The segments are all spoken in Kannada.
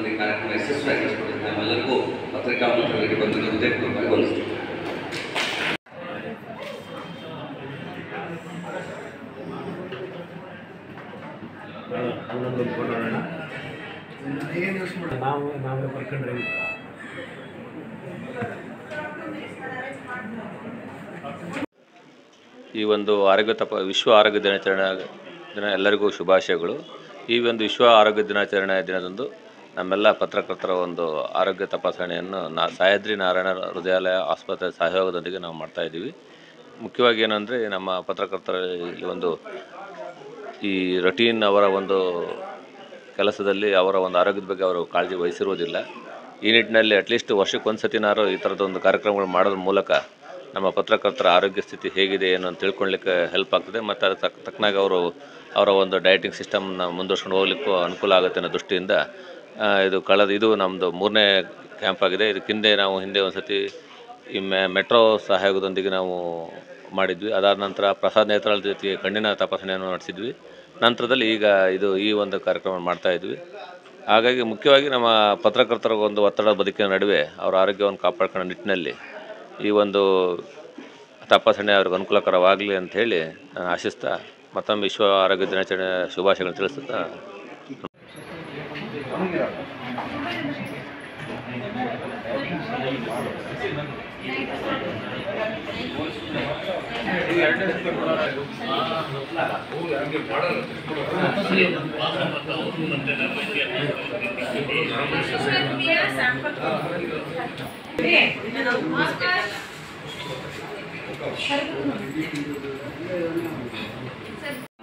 ಬಂದು ಈ ಕಾರ್ಯಕ್ರಮ ಯಶಸ್ವಿಯಾಗಿ ನಡೆಸಿಕೊಟ್ಟಿದ್ದು ನಮ್ಮೆಲ್ಲರಿಗೂ ಪತ್ರಿಕಾ ಮಿತ್ರರಿಗೆ ಬಂದು ಹೃದಯಪೂರ್ವಕವಾಗಿ ವಂದಿಸ್ತೀನಿ. ನಾವೇ ಬರ್ಕೊಂಡ್ರೆ ಈ ಒಂದು ವಿಶ್ವ ಆರೋಗ್ಯ ದಿನಾಚರಣೆ ದಿನ ಎಲ್ಲರಿಗೂ ಶುಭಾಶಯಗಳು. ಈ ಒಂದು ವಿಶ್ವ ಆರೋಗ್ಯ ದಿನಾಚರಣೆ ದಿನದಂದು ನಮ್ಮೆಲ್ಲ ಪತ್ರಕರ್ತರ ಒಂದು ಆರೋಗ್ಯ ತಪಾಸಣೆಯನ್ನು ಸಹ್ಯಾದ್ರಿ ನಾರಾಯಣ ಹೃದಯಾಲಯ ಆಸ್ಪತ್ರೆ ಸಹಯೋಗದೊಂದಿಗೆ ನಾವು ಮಾಡ್ತಾಯಿದ್ದೀವಿ. ಮುಖ್ಯವಾಗಿ ಏನಂದರೆ ನಮ್ಮ ಪತ್ರಕರ್ತರ ಈ ರೊಟೀನ್ ಅವರ ಒಂದು ಕೆಲಸದಲ್ಲಿ ಅವರ ಒಂದು ಆರೋಗ್ಯದ ಬಗ್ಗೆ ಅವರು ಕಾಳಜಿ ವಹಿಸಿರುವುದಿಲ್ಲ. ಈ ನಿಟ್ಟಿನಲ್ಲಿ ಅಟ್ಲೀಸ್ಟ್ ವರ್ಷಕ್ಕೊಂದು ಸತಿನಾರು ಈ ಥರದೊಂದು ಕಾರ್ಯಕ್ರಮಗಳು ಮಾಡೋದ್ರ ಮೂಲಕ ನಮ್ಮ ಪತ್ರಕರ್ತರ ಆರೋಗ್ಯ ಸ್ಥಿತಿ ಹೇಗಿದೆ ಏನು ಅಂತ ತಿಳ್ಕೊಳ್ಳಿಕ್ಕೆ ಹೆಲ್ಪ್ ಆಗ್ತದೆ. ಮತ್ತು ಅದಕ್ಕೆ ತಕ್ಕನಾಗಿ ಅವರ ಒಂದು ಡಯಟಿಂಗ್ ಸಿಸ್ಟಮ್ನ ಮುಂದುವರ್ಸ್ಕೊಂಡು ಹೋಗ್ಲಿಕ್ಕೂ ಅನುಕೂಲ ಆಗುತ್ತೆ ಅನ್ನೋ ದೃಷ್ಟಿಯಿಂದ ಇದು ನಮ್ಮದು 3ನೇ ಕ್ಯಾಂಪ್ ಆಗಿದೆ. ಇದಕ್ಕಿಂದೆ ನಾವು ಹಿಂದೆ ಒಂದು ಸತಿ ಈ ಮೆಟ್ರೋ ಸಹಯೋಗದೊಂದಿಗೆ ನಾವು ಮಾಡಿದ್ವಿ. ಅದಾದ ನಂತರ ಪ್ರಸಾದ್ ನೇತ್ರಾಲ್ ಜೊತೆಗೆ ಕಣ್ಣಿನ ತಪಾಸಣೆಯನ್ನು ನಡೆಸಿದ್ವಿ. ನಂತರದಲ್ಲಿ ಈಗ ಈ ಒಂದು ಕಾರ್ಯಕ್ರಮ ಮಾಡ್ತಾಯಿದ್ವಿ. ಹಾಗಾಗಿ ಮುಖ್ಯವಾಗಿ ನಮ್ಮ ಪತ್ರಕರ್ತರ ಒಂದು ಒತ್ತಡ ಬದುಕಿನ ನಡುವೆ ಅವರ ಆರೋಗ್ಯವನ್ನು ಕಾಪಾಡ್ಕೊಳ್ಳೋ ನಿಟ್ಟಿನಲ್ಲಿ ಈ ಒಂದು ತಪಾಸಣೆ ಅವ್ರಿಗೆ ಅನುಕೂಲಕರವಾಗಲಿ ಅಂಥೇಳಿ ನಾನು ಆಶಿಸ್ತಾ ಮತ್ತೊಮ್ಮೆ ವಿಶ್ವ ಆರೋಗ್ಯ ದಿನಾಚರಣೆ ಶುಭಾಶಯಗಳನ್ನು ತಿಳಿಸುತ್ತಾ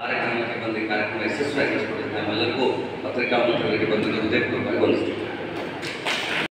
ಕಾರ್ಯಕ್ರಮಕ್ಕೆ ಬಂದು ಈ ಕಾರ್ಯಕ್ರಮ ಯಶಸ್ವಿಯಾಗಿ ನಡೆಸಿಕೊಟ್ಟಿದ್ದು ನಮ್ಮೆಲ್ಲರಿಗೂ ಪತ್ರಿಕಾ ಮಿತ್ರರಿಗೆ ಬಂದು ಹೃದಯಪೂರ್ವಕವಾಗಿ ವಂದಿಸ್ತೀನಿ.